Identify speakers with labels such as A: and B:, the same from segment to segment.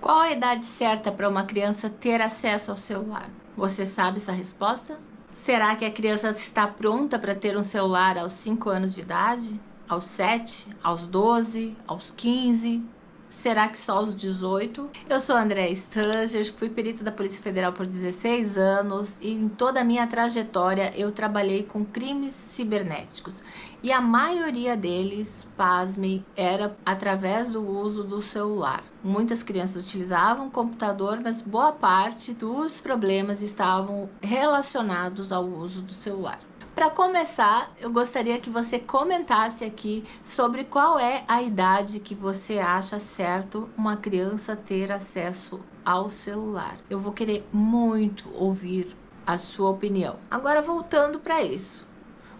A: Qual a idade certa para uma criança ter acesso ao celular? Você sabe essa resposta? Será que a criança está pronta para ter um celular aos 5 anos de idade? Aos 7? Aos 12? Aos 15? Será que só aos 18? Eu sou Andréa Stanger, fui perita da Polícia Federal por 16 anos e em toda a minha trajetória eu trabalhei com crimes cibernéticos. E a maioria deles, pasme, era através do uso do celular. Muitas crianças utilizavam o computador, mas boa parte dos problemas estavam relacionados ao uso do celular. Para começar, eu gostaria que você comentasse aqui sobre qual é a idade que você acha certo uma criança ter acesso ao celular. Eu vou querer muito ouvir a sua opinião. Agora, voltando para isso,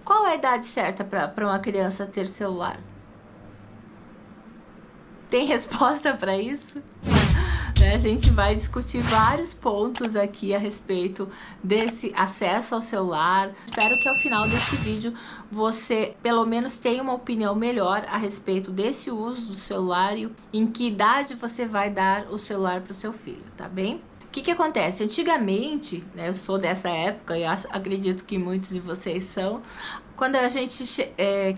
A: qual é a idade certa para uma criança ter celular? Tem resposta para isso? A gente vai discutir vários pontos aqui a respeito desse acesso ao celular. Espero que ao final desse vídeo você pelo menos tenha uma opinião melhor a respeito desse uso do celular e em que idade você vai dar o celular para o seu filho, tá bem? O que acontece? Antigamente, né, eu sou dessa época e acredito que muitos de vocês são, quando a gente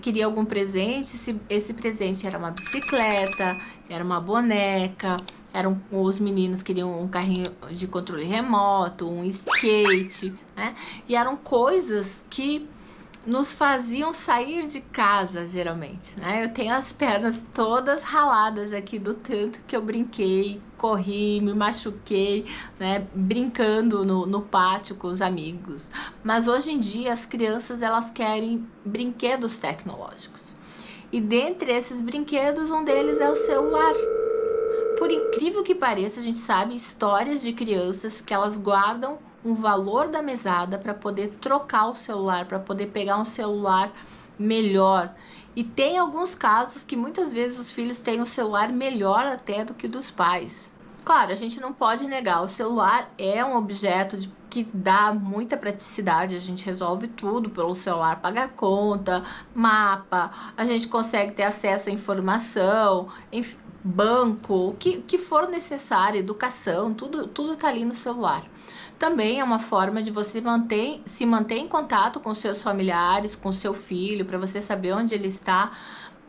A: queria algum presente, esse presente era uma bicicleta, era uma boneca, os meninos queriam um carrinho de controle remoto, um skate, né? E eram coisas que nos faziam sair de casa, geralmente, né? Eu tenho as pernas todas raladas aqui do tanto que eu brinquei, corri, me machuquei, né? Brincando no pátio com os amigos. Mas hoje em dia as crianças, elas querem brinquedos tecnológicos. E dentre esses brinquedos, um deles é o celular. Por incrível que pareça, a gente sabe histórias de crianças que elas guardam um valor da mesada para poder trocar o celular, para poder pegar um celular melhor. E tem alguns casos que muitas vezes os filhos têm um celular melhor até do que dos pais. Claro, a gente não pode negar, o celular é um objeto que dá muita praticidade, a gente resolve tudo pelo celular, paga conta, mapa, a gente consegue ter acesso à informação, banco, o que for necessário, educação, tudo tá ali no celular. Também é uma forma de você se manter em contato com seus familiares, com seu filho, para você saber onde ele está.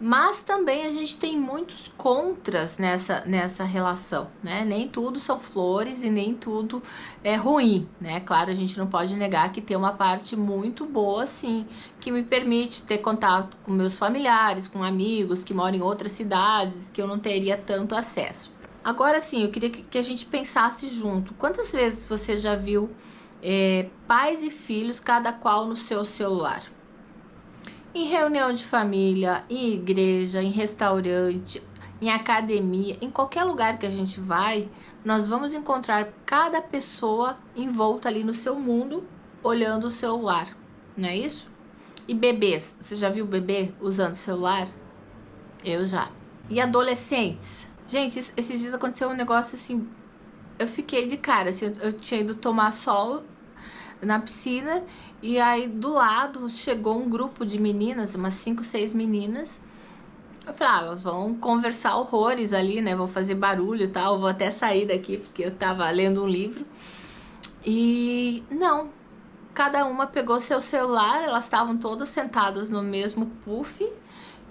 A: Mas também a gente tem muitos contras nessa relação, né? Nem tudo são flores e nem tudo é ruim, né? Claro, a gente não pode negar que tem uma parte muito boa, sim, que me permite ter contato com meus familiares, com amigos que moram em outras cidades, que eu não teria tanto acesso. Agora sim, eu queria que a gente pensasse junto. Quantas vezes você já viu pais e filhos, cada qual no seu celular? Em reunião de família, em igreja, em restaurante, em academia, em qualquer lugar que a gente vai, nós vamos encontrar cada pessoa envolta ali no seu mundo, olhando o celular, não é isso? E bebês, você já viu bebê usando celular? Eu já. E adolescentes? Gente, esses dias aconteceu um negócio assim, eu fiquei de cara, assim, eu tinha ido tomar sol na piscina e aí do lado chegou um grupo de meninas, umas 5, 6 meninas. Eu falei, elas vão conversar horrores ali, né, vão fazer barulho e tal, vou até sair daqui porque eu tava lendo um livro. E não, cada uma pegou seu celular, elas estavam todas sentadas no mesmo puff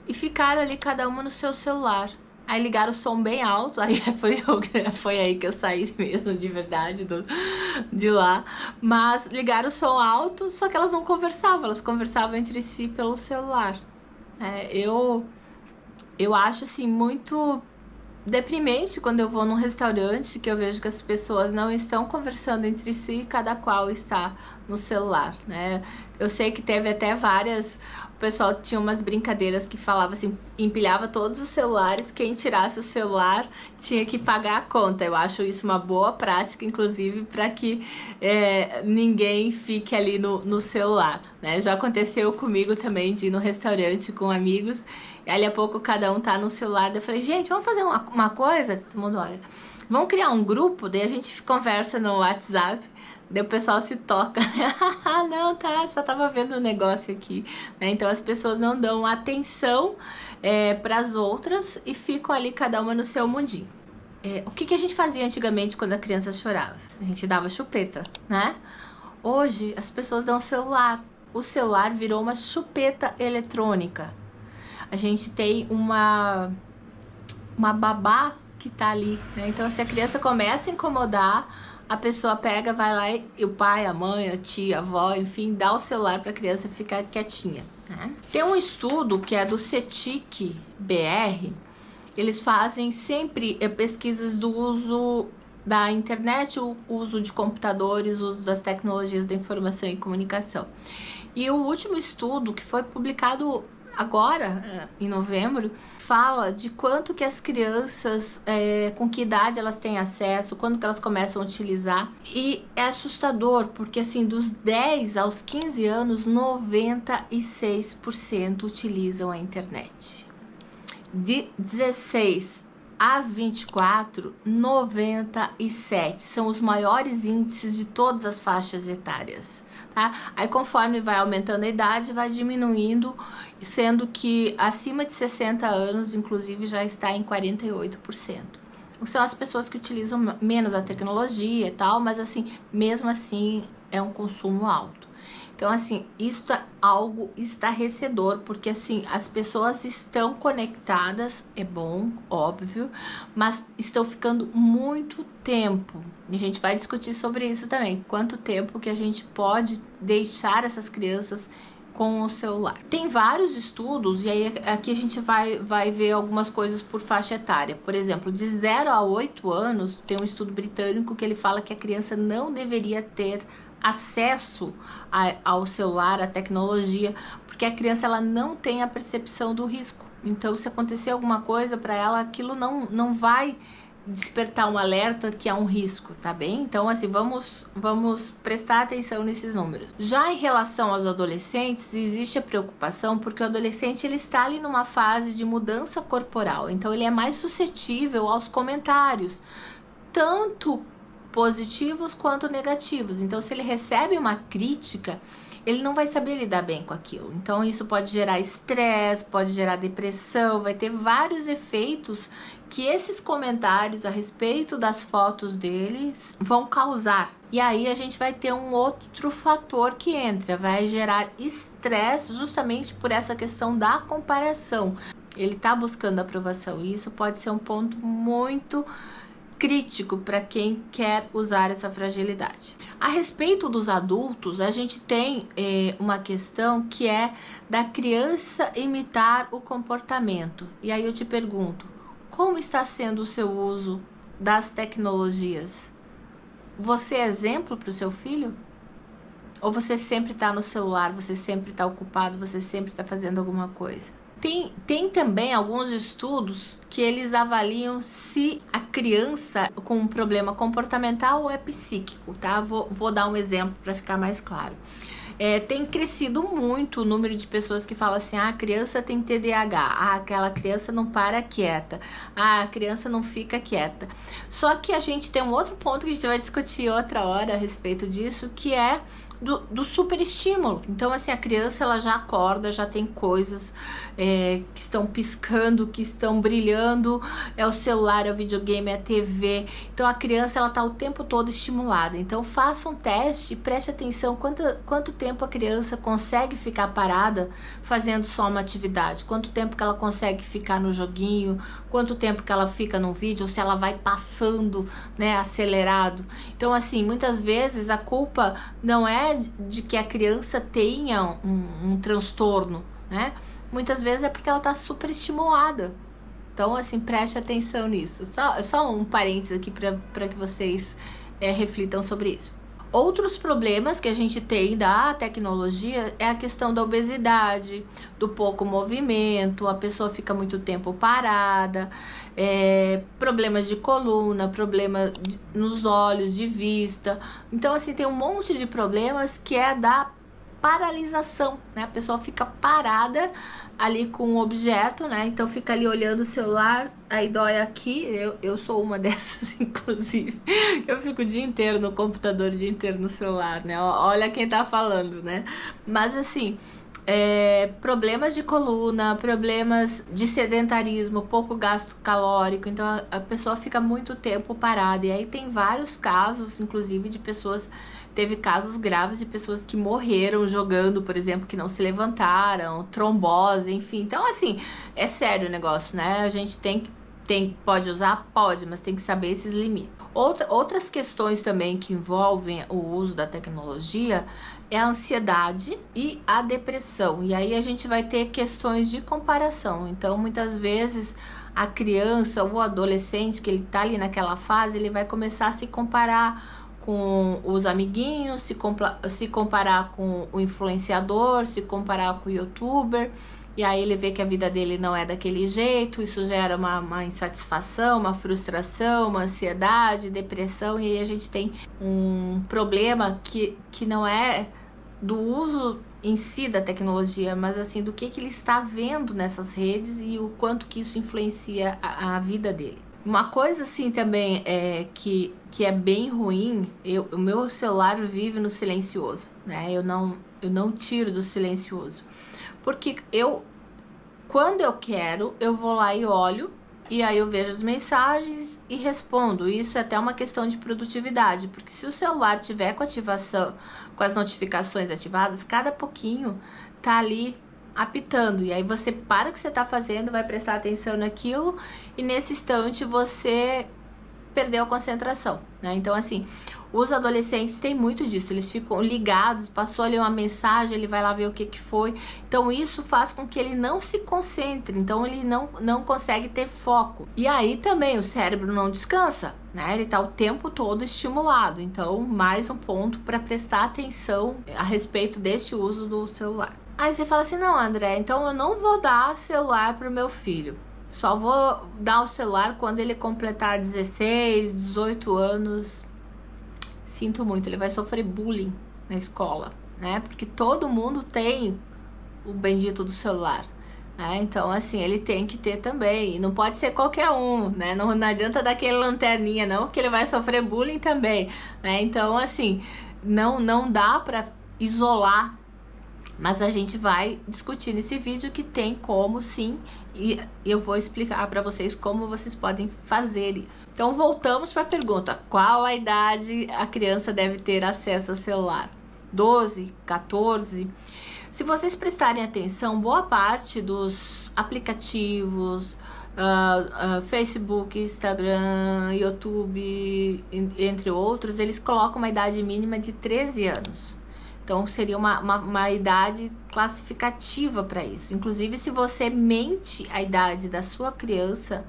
A: e ficaram ali cada uma no seu celular. Aí ligaram o som bem alto, aí foi aí que eu saí mesmo, de verdade, de lá. Mas ligaram o som alto, só que elas não conversavam, elas conversavam entre si pelo celular. Eu acho, assim, muito deprimente quando eu vou num restaurante que eu vejo que as pessoas não estão conversando entre si, cada qual está no celular, né? Eu sei que teve até várias... O pessoal tinha umas brincadeiras que falava assim, empilhava todos os celulares, quem tirasse o celular tinha que pagar a conta. Eu acho isso uma boa prática, inclusive, para que ninguém fique ali no celular, né? Já aconteceu comigo também de ir no restaurante com amigos, e ali a pouco cada um tá no celular, eu falei, gente, vamos fazer uma coisa? Todo mundo olha, vamos criar um grupo, daí a gente conversa no WhatsApp. Daí o pessoal se toca, não, tá, só tava vendo um negócio aqui, né? Então as pessoas não dão atenção para as outras e ficam ali cada uma no seu mundinho. o que a gente fazia antigamente quando a criança chorava? A gente dava chupeta, né? Hoje as pessoas dão celular. O celular virou uma chupeta eletrônica. A gente tem uma babá que tá ali, né? Então se a criança começa a incomodar, a pessoa pega, vai lá e o pai, a mãe, a tia, a avó, enfim, dá o celular para a criança ficar quietinha, né? Tem um estudo que é do CETIC BR. Eles fazem sempre pesquisas do uso da internet, o uso de computadores, o uso das tecnologias da informação e comunicação. E o último estudo, que foi publicado agora, em novembro, fala de quanto que as crianças, com que idade elas têm acesso, quando que elas começam a utilizar. E é assustador, porque assim, dos 10 aos 15 anos, 96% utilizam a internet. De 16 a 24, 97. São os maiores índices de todas as faixas etárias, tá? Aí conforme vai aumentando a idade, vai diminuindo, sendo que acima de 60 anos, inclusive, já está em 48%. São as pessoas que utilizam menos a tecnologia e tal, mas assim, mesmo assim, é um consumo alto. Então, assim, isso é algo estarrecedor, porque, assim, as pessoas estão conectadas, é bom, óbvio, mas estão ficando muito tempo. E a gente vai discutir sobre isso também. Quanto tempo que a gente pode deixar essas crianças com o celular. Tem vários estudos, e aí aqui a gente vai ver algumas coisas por faixa etária. Por exemplo, de 0 a 8 anos, tem um estudo britânico que ele fala que a criança não deveria ter acesso ao celular, à tecnologia, porque a criança ela não tem a percepção do risco. Então, se acontecer alguma coisa para ela, aquilo não vai despertar um alerta que há um risco, tá bem? Então, assim, vamos prestar atenção nesses números. Já em relação aos adolescentes, existe a preocupação porque o adolescente ele está ali numa fase de mudança corporal, então ele é mais suscetível aos comentários, tanto positivos quanto negativos. Então, se ele recebe uma crítica, ele não vai saber lidar bem com aquilo. Então, isso pode gerar estresse, pode gerar depressão, vai ter vários efeitos que esses comentários a respeito das fotos deles vão causar. E aí a gente vai ter um outro fator que entra, vai gerar estresse justamente por essa questão da comparação. Ele tá buscando aprovação e isso pode ser um ponto muito crítico para quem quer usar essa fragilidade. A respeito dos adultos, a gente tem uma questão que é da criança imitar o comportamento. E aí eu te pergunto, como está sendo o seu uso das tecnologias? Você é exemplo para o seu filho? Ou você sempre está no celular, você sempre está ocupado, você sempre está fazendo alguma coisa? Tem também alguns estudos que eles avaliam se a criança com um problema comportamental ou é psíquico, tá? Vou dar um exemplo para ficar mais claro. Tem crescido muito o número de pessoas que falam assim, a criança tem TDAH, aquela criança não para quieta, a criança não fica quieta. Só que a gente tem um outro ponto que a gente vai discutir outra hora a respeito disso, que é do super estímulo. Então, assim, a criança ela já acorda, já tem coisas que estão piscando, que estão brilhando, é o celular, é o videogame, é a TV. Então, a criança ela tá o tempo todo estimulada. Então, faça um teste, preste atenção quanto tempo a criança consegue ficar parada fazendo só uma atividade, quanto tempo que ela consegue ficar no joguinho, quanto tempo que ela fica no vídeo, ou se ela vai passando, né, acelerado. Então, assim, muitas vezes a culpa não é de que a criança tenha um transtorno, né? Muitas vezes é porque ela tá super estimulada. Então, assim, preste atenção nisso. Só um parênteses aqui para que vocês reflitam sobre isso. Outros problemas que a gente tem da tecnologia é a questão da obesidade, do pouco movimento, a pessoa fica muito tempo parada, problemas de coluna, problema nos olhos, de vista. Então, assim, tem um monte de problemas que é da paralisação, né? A pessoa fica parada ali com um objeto, né? Então fica ali olhando o celular, aí dói aqui. Eu sou uma dessas, inclusive. Eu fico o dia inteiro no computador, o dia inteiro no celular, né? Olha quem tá falando, né? Mas assim, problemas de coluna, problemas de sedentarismo, pouco gasto calórico, então a pessoa fica muito tempo parada. E aí tem vários casos, inclusive, de pessoas, teve casos graves de pessoas que morreram jogando, por exemplo, que não se levantaram, trombose, enfim. Então, assim, é sério o negócio, né? A gente pode usar? Pode, mas tem que saber esses limites. Outras questões também que envolvem o uso da tecnologia é a ansiedade e a depressão. E aí a gente vai ter questões de comparação. Então, muitas vezes, a criança ou o adolescente, que ele tá ali naquela fase, ele vai começar a se comparar com os amiguinhos, se comparar com o influenciador, se comparar com o youtuber. E aí ele vê que a vida dele não é daquele jeito, isso gera uma insatisfação, uma frustração, uma ansiedade, depressão, e aí a gente tem um problema que não é do uso em si da tecnologia, mas assim, do que ele está vendo nessas redes e o quanto que isso influencia a vida dele. Uma coisa assim também que é bem ruim, o meu celular vive no silencioso, né? Eu não tiro do silencioso. Porque quando eu quero, eu vou lá e olho, e aí eu vejo as mensagens e respondo. Isso é até uma questão de produtividade, porque se o celular tiver com ativação, com as notificações ativadas, cada pouquinho tá ali apitando, e aí você para o que você tá fazendo, vai prestar atenção naquilo, e nesse instante você perdeu a concentração, né? Então, assim, os adolescentes têm muito disso, eles ficam ligados, passou ali uma mensagem, ele vai lá ver o que foi. Então isso faz com que ele não se concentre, então ele não consegue ter foco. E aí também o cérebro não descansa, né? Ele tá o tempo todo estimulado. Então, mais um ponto para prestar atenção a respeito deste uso do celular. Aí você fala assim: não, André, então eu não vou dar celular pro meu filho. Só vou dar o celular quando ele completar 16, 18 anos. Sinto muito, ele vai sofrer bullying na escola, né? Porque todo mundo tem o bendito do celular, né? Então, assim, ele tem que ter também. E não pode ser qualquer um, né? Não adianta dar aquele lanterninha, não, que ele vai sofrer bullying também, né? Então, assim, não dá pra isolar. Mas a gente vai discutir nesse vídeo que tem como sim, e eu vou explicar para vocês como vocês podem fazer isso. Então voltamos para a pergunta: qual a idade a criança deve ter acesso ao celular? 12, 14? Se vocês prestarem atenção, boa parte dos aplicativos, Facebook, Instagram, YouTube, entre outros, eles colocam uma idade mínima de 13 anos. Então, seria uma idade classificativa para isso. Inclusive, se você mente a idade da sua criança...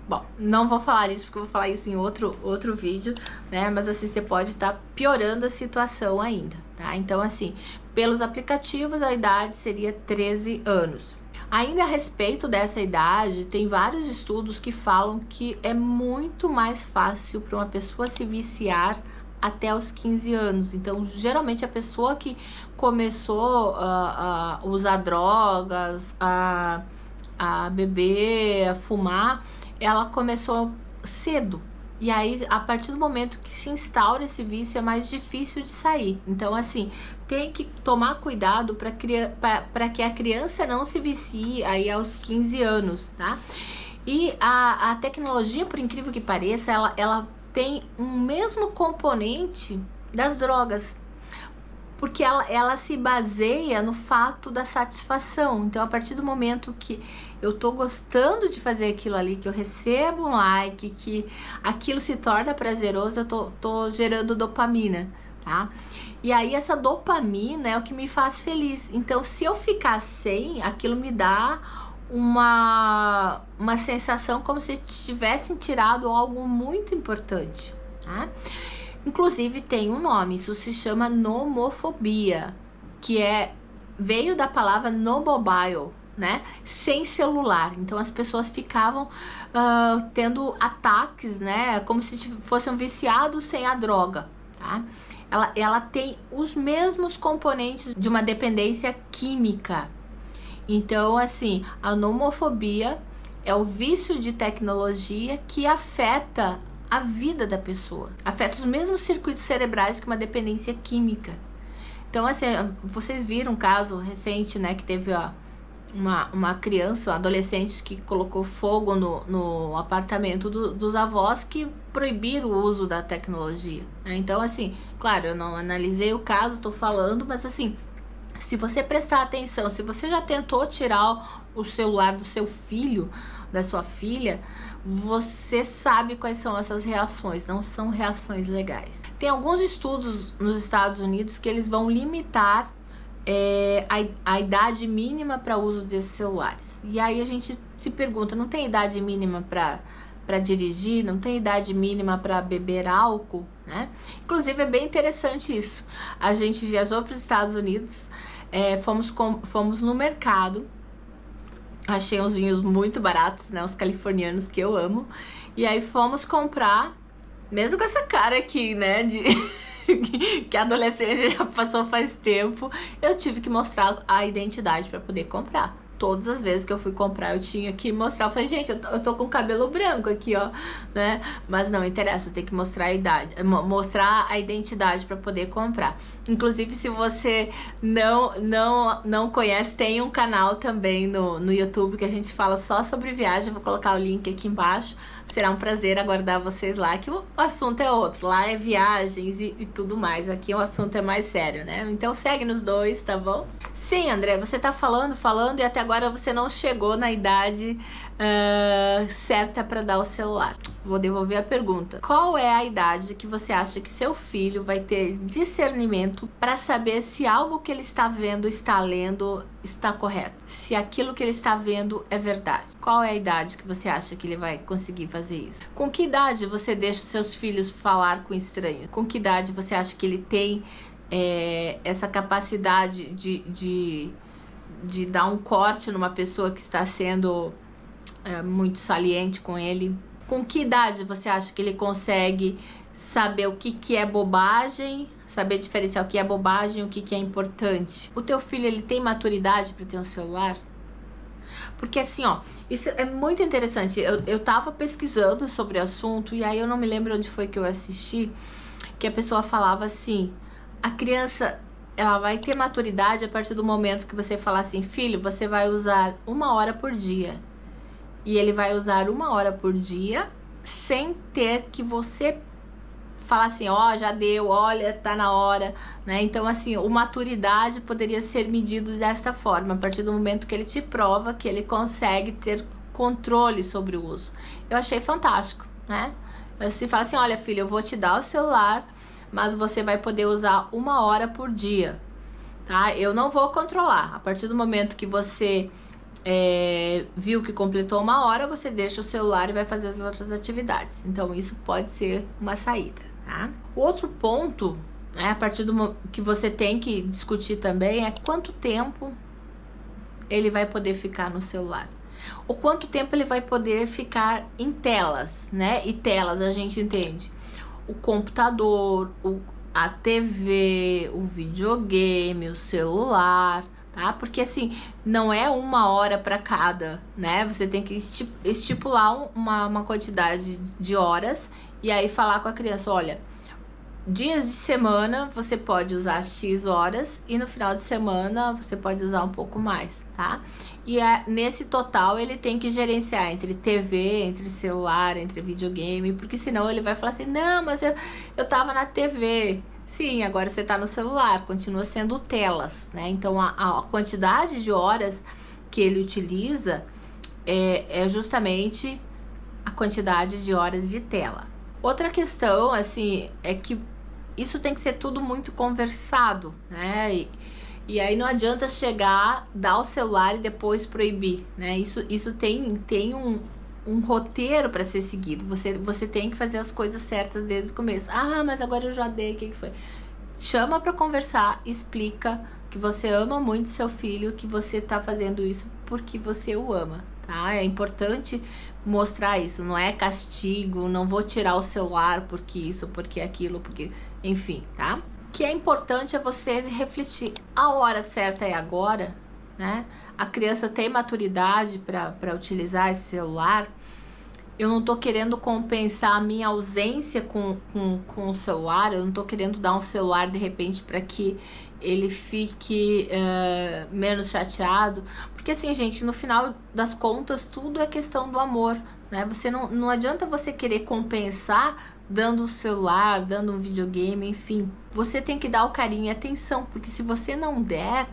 A: Bom, não vou falar isso, porque eu vou falar isso em outro vídeo, né? Mas assim, você pode estar piorando a situação ainda, tá? Então, assim, pelos aplicativos, a idade seria 13 anos. Ainda a respeito dessa idade, tem vários estudos que falam que é muito mais fácil para uma pessoa se viciar até os 15 anos. Então, geralmente a pessoa que começou a usar drogas, a beber, a fumar, ela começou cedo. E aí, a partir do momento que se instaura esse vício, é mais difícil de sair. Então, assim, tem que tomar cuidado para que a criança não se vicie aí aos 15 anos, tá? E a tecnologia, por incrível que pareça, ela tem um mesmo componente das drogas, porque ela se baseia no fato da satisfação. Então, a partir do momento que eu tô gostando de fazer aquilo ali, que eu recebo um like, que aquilo se torna prazeroso, eu tô gerando dopamina, tá? E aí essa dopamina é o que me faz feliz. Então, se eu ficar sem, aquilo me dá uma sensação como se tivessem tirado algo muito importante, tá? Inclusive tem um nome, isso se chama nomofobia, que veio da palavra no mobile, né? Sem celular. Então as pessoas ficavam tendo ataques, né? Como se fossem viciados sem a droga, tá? Ela tem os mesmos componentes de uma dependência química. Então, assim, a nomofobia é o vício de tecnologia que afeta a vida da pessoa. Afeta os mesmos circuitos cerebrais que uma dependência química. Então, assim, vocês viram um caso recente, né, que teve uma criança, um adolescente que colocou fogo no apartamento dos avós, que proibiram o uso da tecnologia, né? Então, assim, claro, eu não analisei o caso, tô falando, mas assim, se você prestar atenção, se você já tentou tirar o celular do seu filho, da sua filha, você sabe quais são essas reações, não são reações legais. Tem alguns estudos nos Estados Unidos que eles vão limitar a idade mínima para uso desses celulares. E aí a gente se pergunta, não tem idade mínima para dirigir, não tem idade mínima para beber álcool, né? Inclusive é bem interessante isso. A gente viajou para os Estados Unidos, fomos no mercado, achei uns vinhos muito baratos, né? Os californianos que eu amo. E aí fomos comprar, mesmo com essa cara aqui, né? Que a adolescência já passou faz tempo, eu tive que mostrar a identidade para poder comprar. Todas as vezes que eu fui comprar, eu tinha que mostrar. Eu falei, gente, eu tô com o cabelo branco aqui, ó, né? Mas não interessa, eu tenho que mostrar a idade, mostrar a identidade para poder comprar. Inclusive, se você não conhece, tem um canal também no YouTube que a gente fala só sobre viagem. Eu vou colocar o link aqui embaixo. Será um prazer aguardar vocês lá, que o assunto é outro. Lá é viagens e tudo mais. Aqui o assunto é mais sério, né? Então segue nos dois, tá bom? Sim, André, você tá falando e até agora você não chegou na idade certa para dar o celular. Vou devolver a pergunta. Qual é a idade que você acha que seu filho vai ter discernimento para saber se algo que ele está vendo, está lendo, está correto? Se aquilo que ele está vendo é verdade? Qual é a idade que você acha que ele vai conseguir fazer isso? Com que idade você deixa seus filhos falar com estranhos? Com que idade você acha que ele tem essa capacidade de dar um corte numa pessoa que está sendo muito saliente com ele? Com que idade você acha que ele consegue saber o que é bobagem, saber diferenciar o que é bobagem e o que é importante? O teu filho, ele tem maturidade para ter um celular? Porque assim, ó, isso é muito interessante. Eu tava pesquisando sobre o assunto e aí eu não me lembro onde foi que eu assisti, que a pessoa falava assim, a criança, ela vai ter maturidade a partir do momento que você falar assim, filho, você vai usar 1 hora por dia. E ele vai usar 1 hora por dia sem ter que você falar assim, ó, já deu, olha, tá na hora, né? Então, assim, a maturidade poderia ser medido desta forma, a partir do momento que ele te prova que ele consegue ter controle sobre o uso. Eu achei fantástico, né? Você fala assim, olha, filho, eu vou te dar o celular, mas você vai poder usar 1 hora por dia, tá? Eu não vou controlar. A partir do momento que você viu que completou 1 hora, você deixa o celular e vai fazer as outras atividades. Então, isso pode ser uma saída, tá? O outro ponto, a partir do que você tem que discutir também, é quanto tempo ele vai poder ficar no celular. Ou quanto tempo ele vai poder ficar em telas, né? E telas, a gente entende o computador, a TV, o videogame, o celular, tá? Porque assim, não é 1 hora para cada, né? Você tem que estipular uma quantidade de horas e aí falar com a criança, olha, dias de semana você pode usar X horas e no final de semana você pode usar um pouco mais, tá? E nesse total ele tem que gerenciar entre TV, entre celular, entre videogame, porque senão ele vai falar assim, não, mas eu tava na TV. Sim, agora você tá no celular, continua sendo telas, né? Então a quantidade de horas que ele utiliza é justamente a quantidade de horas de tela. Outra questão, assim, é que isso tem que ser tudo muito conversado, né? E aí não adianta chegar, dar o celular e depois proibir, né? Isso tem um roteiro para ser seguido. Você tem que fazer as coisas certas desde o começo. Ah, mas agora eu já dei, o que foi? Chama para conversar, explica que você ama muito seu filho, que você tá fazendo isso porque você o ama, tá? É importante mostrar isso, não é castigo, não vou tirar o celular porque isso, porque aquilo, porque... Enfim, tá? O que é importante é você refletir. A hora certa é agora, né? A criança tem maturidade para utilizar esse celular. eu não tô querendo compensar a minha ausência com o celular, eu não tô querendo dar um celular de repente para que ele fique menos chateado, porque assim, gente, no final das contas, tudo é questão do amor, né? Você não adianta você querer compensar dando o celular, dando um videogame, enfim. Você tem que dar o carinho e atenção, porque se você não der,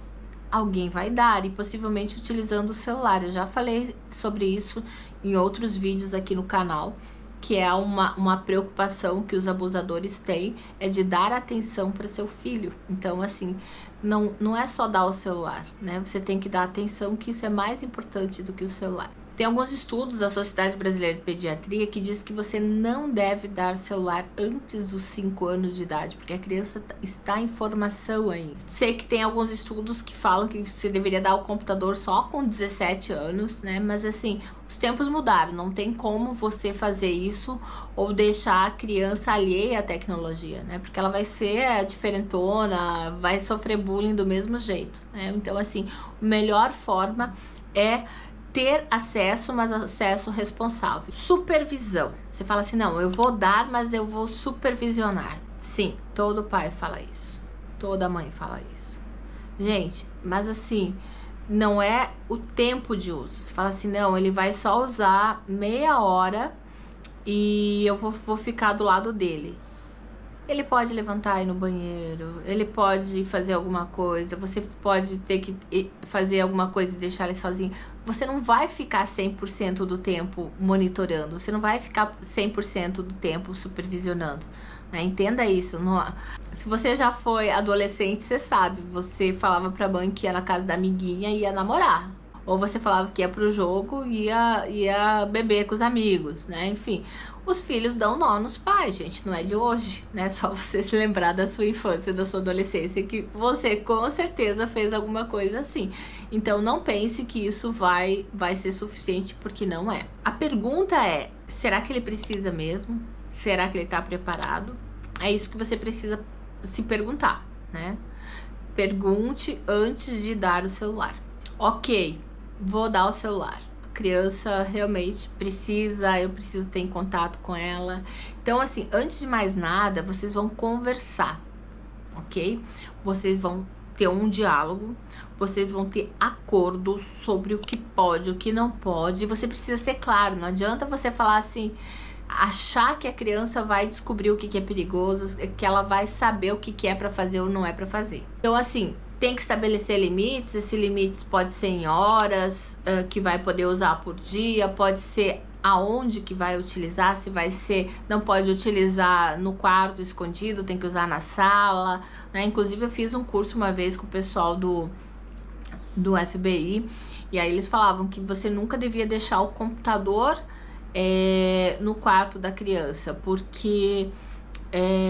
A: alguém vai dar, e possivelmente utilizando o celular. Eu já falei sobre isso em outros vídeos aqui no canal, que é uma preocupação que os abusadores têm, é de dar atenção para seu filho. Então, assim, não é só dar o celular, né? Você tem que dar atenção, que isso é mais importante do que o celular. Tem alguns estudos da Sociedade Brasileira de Pediatria que diz que você não deve dar celular antes dos 5 anos de idade, porque a criança está em formação ainda. Sei que tem alguns estudos que falam que você deveria dar o computador só com 17 anos, né? Mas assim, os tempos mudaram, não tem como você fazer isso ou deixar a criança alheia à tecnologia, né? Porque ela vai ser diferentona, vai sofrer bullying do mesmo jeito, né? Então assim, a melhor forma é ter acesso, mas acesso responsável. Supervisão. Você fala assim, não, eu vou dar, mas eu vou supervisionar. Sim, todo pai fala isso. Toda mãe fala isso. Gente, mas assim, não é o tempo de uso. Você fala assim, não, ele vai só usar meia hora e eu vou ficar do lado dele. Ele pode levantar e ir no banheiro, ele pode fazer alguma coisa, você pode ter que fazer alguma coisa e deixar ele sozinho. Você não vai ficar 100% do tempo monitorando, você não vai ficar 100% do tempo supervisionando, né? Entenda isso. Se você já foi adolescente, você sabe, você falava pra mãe que ia na casa da amiguinha e ia namorar. Ou você falava que ia pro jogo e ia beber com os amigos, né? Enfim, os filhos dão nó nos pais, gente, não é de hoje, né? Só você se lembrar da sua infância, da sua adolescência, que você com certeza fez alguma coisa assim. Então não pense que isso vai ser suficiente, porque não é. A pergunta é, será que ele precisa mesmo? Será que ele tá preparado? É isso que você precisa se perguntar, né? Pergunte antes de dar o celular. Ok, vou dar o celular. A criança realmente precisa, eu preciso ter contato com ela. Então, assim, antes de mais nada, vocês vão conversar, ok? Vocês vão ter um diálogo, vocês vão ter acordo sobre o que pode, o que não pode. Você precisa ser claro, não adianta você falar assim, achar que a criança vai descobrir o que é perigoso, que ela vai saber o que é pra fazer ou não é pra fazer. Então, assim, tem que estabelecer limites. Esse limites pode ser em horas que vai poder usar por dia, pode ser aonde que vai utilizar, se vai ser, não pode utilizar no quarto escondido, tem que usar na sala, né? Inclusive eu fiz um curso uma vez com o pessoal do FBI, e aí eles falavam que você nunca devia deixar o computador no quarto da criança, porque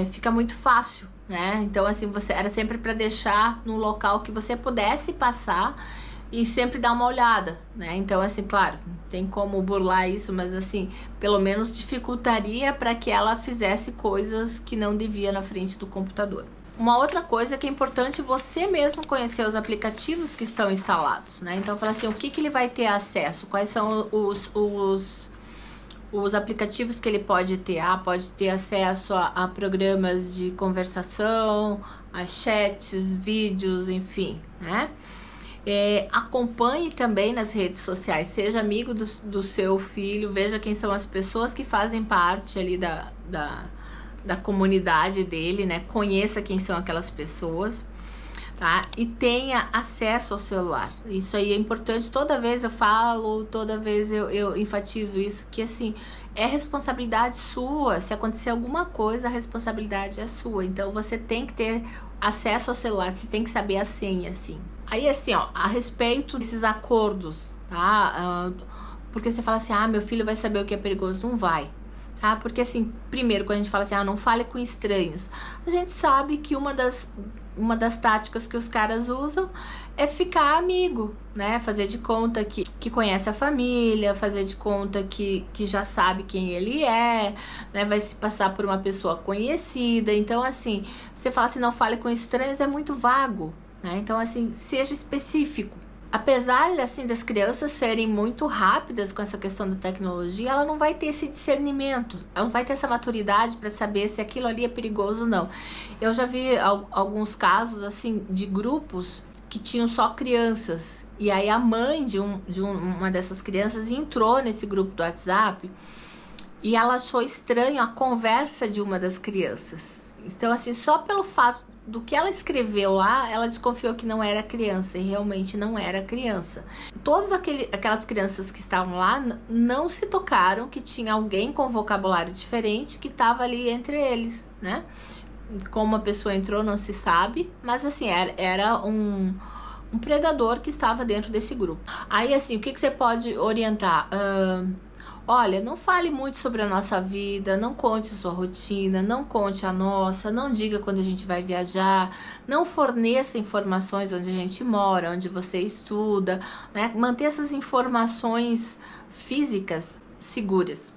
A: fica muito fácil, né? Então assim, você era sempre para deixar num local que você pudesse passar e sempre dar uma olhada, né? Então assim, claro, tem como burlar isso, mas assim, pelo menos dificultaria para que ela fizesse coisas que não devia na frente do computador. Uma outra coisa que é importante você mesmo conhecer os aplicativos que estão instalados, né? Então fala assim, o que ele vai ter acesso, quais são os aplicativos que ele pode ter. Pode ter acesso a programas de conversação, a chats, vídeos, enfim, né? Acompanhe também nas redes sociais, seja amigo do seu filho, veja quem são as pessoas que fazem parte ali da comunidade dele, né? Conheça quem são aquelas pessoas, tá? E tenha acesso ao celular. Isso aí é importante, toda vez eu falo, toda vez eu enfatizo isso, que assim, é responsabilidade sua. Se acontecer alguma coisa, a responsabilidade é sua. Então você tem que ter acesso ao celular, você tem que saber a senha, assim. Aí assim, ó, a respeito desses acordos, tá? Porque você fala assim, meu filho vai saber o que é perigoso. Não vai, tá? Porque assim, primeiro, quando a gente fala assim, não fale com estranhos, a gente sabe que uma das táticas que os caras usam é ficar amigo, né? Fazer de conta que conhece a família, fazer de conta que já sabe quem ele é, né? Vai se passar por uma pessoa conhecida. Então assim, você fala assim, não fale com estranhos, é muito vago, né? Então assim, seja específico. apesar assim das crianças serem muito rápidas com essa questão da tecnologia, ela não vai ter esse discernimento, ela não vai ter essa maturidade para saber se aquilo ali é perigoso ou não. Eu já vi alguns casos assim de grupos que tinham só crianças, e aí a mãe de uma dessas crianças entrou nesse grupo do WhatsApp e ela achou estranho a conversa de uma das crianças. Então assim, só pelo fato do que ela escreveu lá, ela desconfiou que não era criança, e realmente não era criança. Todas aquelas crianças que estavam lá não se tocaram que tinha alguém com vocabulário diferente que estava ali entre eles, né? Como a pessoa entrou não se sabe, mas assim, era um predador que estava dentro desse grupo. Aí assim, o que você pode orientar? Olha, não fale muito sobre a nossa vida, não conte a sua rotina, não conte a nossa, não diga quando a gente vai viajar, não forneça informações onde a gente mora, onde você estuda, né? Manter essas informações físicas seguras.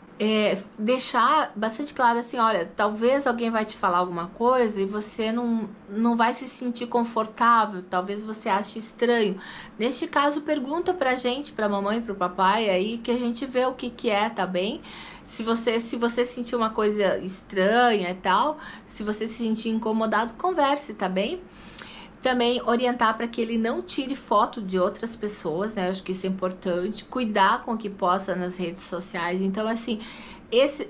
A: Deixar bastante claro assim, olha, talvez alguém vai te falar alguma coisa e você não vai se sentir confortável, talvez você ache estranho. Neste caso, pergunta pra gente, pra mamãe, pro papai aí, que a gente vê o que é, tá bem? Se você sentir uma coisa estranha e tal, se você se sentir incomodado, converse, tá bem? Também orientar para que ele não tire foto de outras pessoas, né? Eu acho que isso é importante. Cuidar com o que posta nas redes sociais. Então, assim,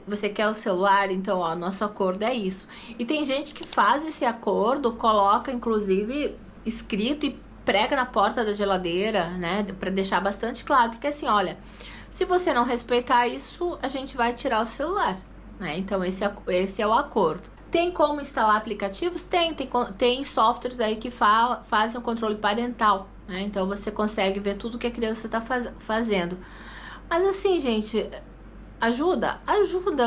A: você quer o celular? Então, ó, nosso acordo é isso. E tem gente que faz esse acordo, coloca, inclusive, escrito e prega na porta da geladeira, né? Para deixar bastante claro. Porque, assim, olha, se você não respeitar isso, a gente vai tirar o celular, né? Então, esse é o acordo. Tem como instalar aplicativos? Tem softwares aí que fazem o controle parental, né? Então você consegue ver tudo que a criança está fazendo. Mas assim, gente, ajuda,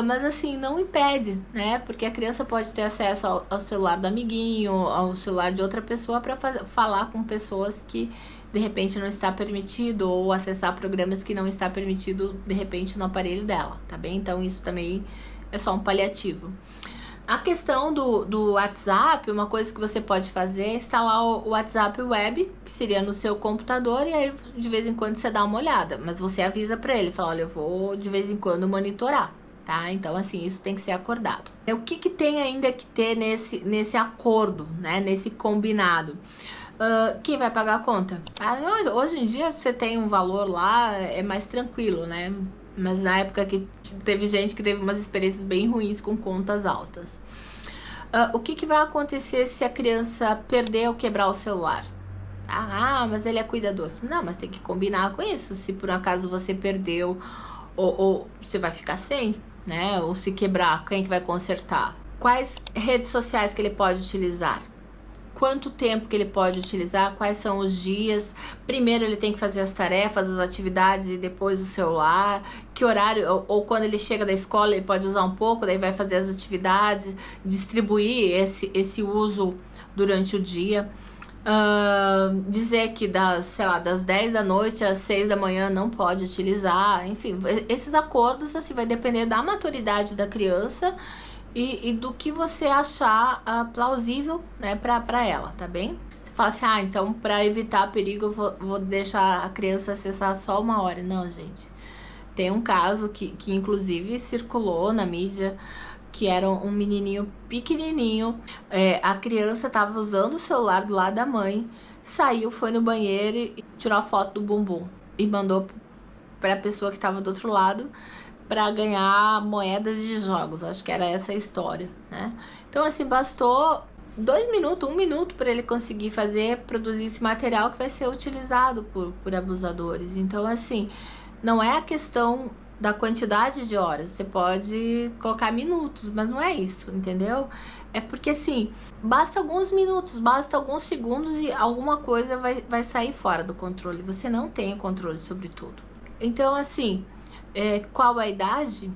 A: mas assim, não impede, né? Porque a criança pode ter acesso ao celular do amiguinho, ao celular de outra pessoa para falar com pessoas que de repente não está permitido, ou acessar programas que não está permitido de repente no aparelho dela, tá bem? Então isso também é só um paliativo. A questão do WhatsApp, uma coisa que você pode fazer é instalar o WhatsApp Web, que seria no seu computador, e aí de vez em quando você dá uma olhada, mas você avisa para ele, fala, olha, eu vou de vez em quando monitorar, tá? Então assim, isso tem que ser acordado. O que tem ainda que ter nesse acordo, né? Nesse combinado? Quem vai pagar a conta? Hoje em dia você tem um valor lá, é mais tranquilo, né? Mas na época que teve gente que teve umas experiências bem ruins com contas altas. O que vai acontecer se a criança perder ou quebrar o celular? Mas ele é cuidadoso. Não, mas tem que combinar com isso. Se por acaso você perdeu ou você vai ficar sem, né? Ou se quebrar, quem que vai consertar? Quais redes sociais que ele pode utilizar? Quanto tempo que ele pode utilizar, quais são os dias, primeiro ele tem que fazer as tarefas, as atividades e depois o celular, que horário, ou quando ele chega da escola ele pode usar um pouco, daí vai fazer as atividades, distribuir esse uso durante o dia. Dizer que das 10 da noite às 6 da manhã não pode utilizar, enfim, esses acordos assim vai depender da maturidade da criança e do que você achar plausível, né, pra ela, tá bem? Você fala assim, então pra evitar perigo eu vou deixar a criança acessar só 1 hora. Não, gente. Tem um caso que inclusive circulou na mídia, que era um menininho pequenininho, a criança tava usando o celular do lado da mãe, saiu, foi no banheiro e tirou a foto do bumbum e mandou pra pessoa que tava do outro lado para ganhar moedas de jogos. Acho que era essa a história, né? Então assim, bastou 2 minutos, 1 minuto para ele conseguir produzir esse material que vai ser utilizado por abusadores. Então assim, não é a questão da quantidade de horas, você pode colocar minutos, mas não é isso, entendeu? É porque assim, basta alguns minutos, basta alguns segundos e alguma coisa vai sair fora do controle. Você não tem o controle sobre tudo. Então assim, qual a idade?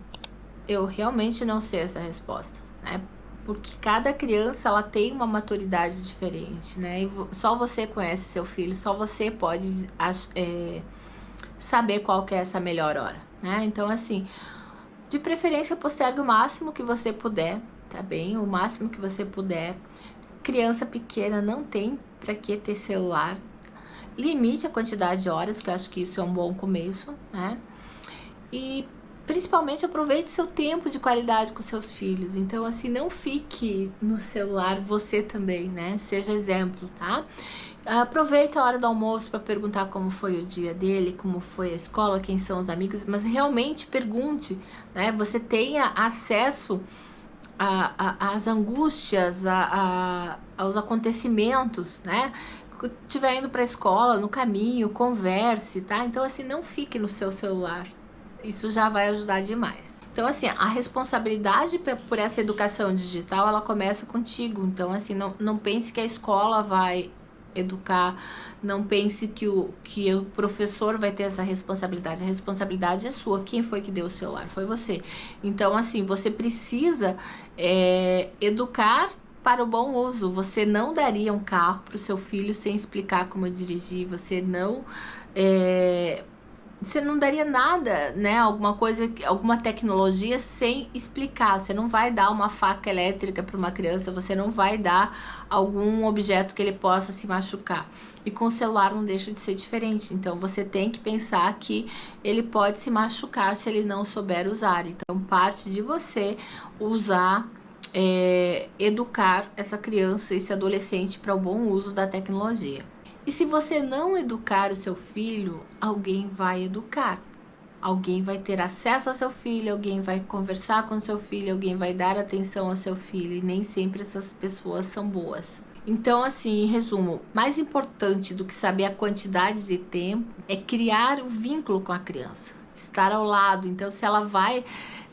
A: Eu realmente não sei essa resposta, né? Porque cada criança ela tem uma maturidade diferente, né? E só você conhece seu filho, só você pode saber qual que é essa melhor hora, né? Então assim, de preferência postergue o máximo que você puder, tá bem? O máximo que você puder. Criança pequena não tem pra que ter celular. limite a quantidade de horas, que eu acho que isso é um bom começo, né? E principalmente aproveite seu tempo de qualidade com seus filhos. Então, assim, não fique no celular, você também, né? Seja exemplo, tá? Aproveite a hora do almoço para perguntar como foi o dia dele, como foi a escola, quem são os amigos, mas realmente pergunte, né? Você tenha acesso às angústias, aos acontecimentos, né? Estiver indo para a escola, no caminho, converse, tá? Então, assim, não fique no seu celular. Isso já vai ajudar demais. Então, assim, a responsabilidade por essa educação digital, ela começa contigo. Então, assim, não pense que a escola vai educar, não pense que o professor vai ter essa responsabilidade. A responsabilidade é sua. Quem foi que deu o celular? Foi você. Então, assim, você precisa educar para o bom uso. Você não daria um carro para o seu filho sem explicar como dirigir. Você não daria nada, né? Alguma tecnologia sem explicar. Você não vai dar uma faca elétrica para uma criança, você não vai dar algum objeto que ele possa se machucar. E com o celular não deixa de ser diferente. Então você tem que pensar que ele pode se machucar se ele não souber usar. Então parte de você usar, educar essa criança, esse adolescente para o bom uso da tecnologia. E se você não educar o seu filho, alguém vai educar. Alguém vai ter acesso ao seu filho, alguém vai conversar com o seu filho, alguém vai dar atenção ao seu filho. E nem sempre essas pessoas são boas. Então, assim, em resumo, mais importante do que saber a quantidade de tempo é criar o vínculo com a criança. Estar ao lado. Então, se ela vai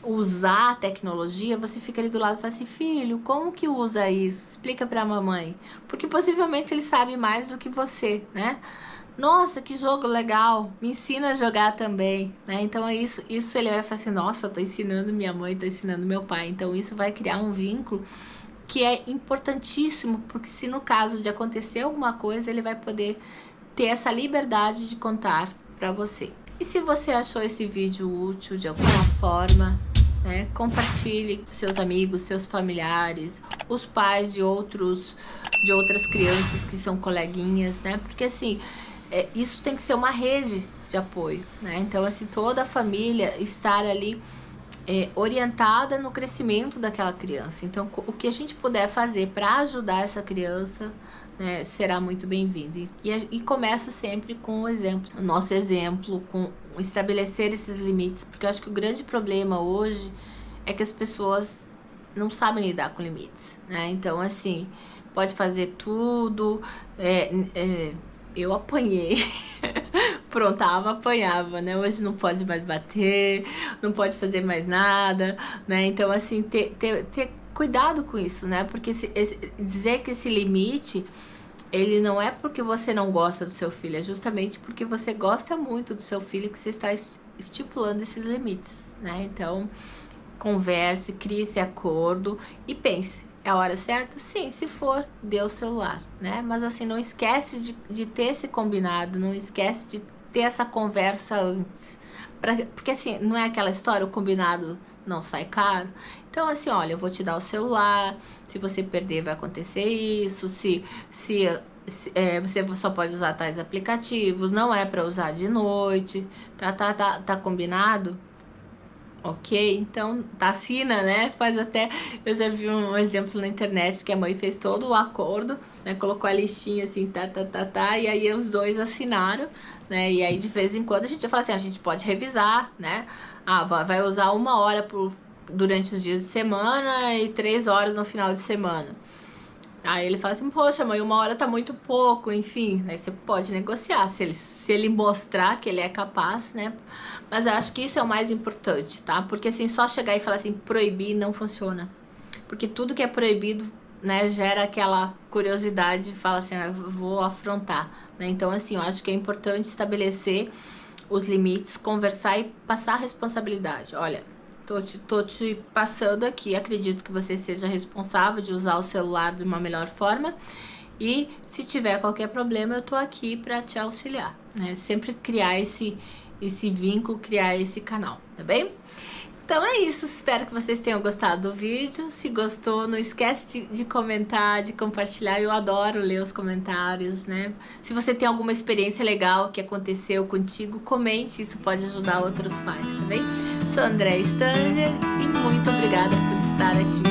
A: usar a tecnologia, você fica ali do lado e fala assim: filho, como que usa isso? Explica pra mamãe. Porque possivelmente ele sabe mais do que você, né? Nossa, que jogo legal, me ensina a jogar também, né? Então é isso ele vai falar assim: nossa, tô ensinando minha mãe, tô ensinando meu pai. Então isso vai criar um vínculo que é importantíssimo, porque se no caso de acontecer alguma coisa, ele vai poder ter essa liberdade de contar pra você. E se você achou esse vídeo útil de alguma forma, né, compartilhe com seus amigos, seus familiares, os pais de outras crianças que são coleguinhas, né? Porque assim, isso tem que ser uma rede de apoio, né? Então, assim, toda a família estar ali orientada no crescimento daquela criança. Então, o que a gente puder fazer para ajudar essa criança, né, será muito bem-vindo. E começa sempre com o exemplo, o nosso exemplo, com estabelecer esses limites, porque eu acho que o grande problema hoje é que as pessoas não sabem lidar com limites, né? Então, assim, pode fazer tudo, eu apanhei, apanhava, né? Hoje não pode mais bater, não pode fazer mais nada, né? Então, assim, ter cuidado com isso, né? Porque dizer que esse limite, ele não é porque você não gosta do seu filho, é justamente porque você gosta muito do seu filho que você está estipulando esses limites, né? Então, converse, crie esse acordo e pense: é a hora certa? Sim, se for, dê o celular, né? Mas assim, não esquece de ter esse combinado, não esquece de ter essa conversa antes. Porque assim, não é aquela história, o combinado não sai caro. Então assim, olha, eu vou te dar o celular, se você perder vai acontecer isso, você só pode usar tais aplicativos, não é para usar de noite, tá combinado? Ok, então assina, né? Faz até, eu já vi um exemplo na internet que a mãe fez todo o acordo, né? Colocou a listinha assim, e aí os dois assinaram, né? E aí de vez em quando a gente fala assim: a gente pode revisar, né? Vai usar 1 hora durante os dias de semana e 3 horas no final de semana. Aí ele fala assim: poxa, mãe, 1 hora tá muito pouco, enfim. Aí você pode negociar, se ele mostrar que ele é capaz, né? Mas eu acho que isso é o mais importante, tá? Porque assim, só chegar e falar assim, proibir, não funciona. Porque tudo que é proibido, né, gera aquela curiosidade, fala assim: eu vou afrontar, né? Então assim, eu acho que é importante estabelecer os limites, conversar e passar a responsabilidade. Olha, tô te passando aqui, acredito que você seja responsável de usar o celular de uma melhor forma, e se tiver qualquer problema eu tô aqui para te auxiliar, né? Sempre criar esse vínculo, criar esse canal, tá bem? Então é isso, espero que vocês tenham gostado do vídeo. Se gostou, não esquece de comentar, de compartilhar. Eu adoro ler os comentários, né? Se você tem alguma experiência legal que aconteceu contigo, comente, isso pode ajudar outros pais, tá bem? Sou Andréa Stanger e muito obrigada por estar aqui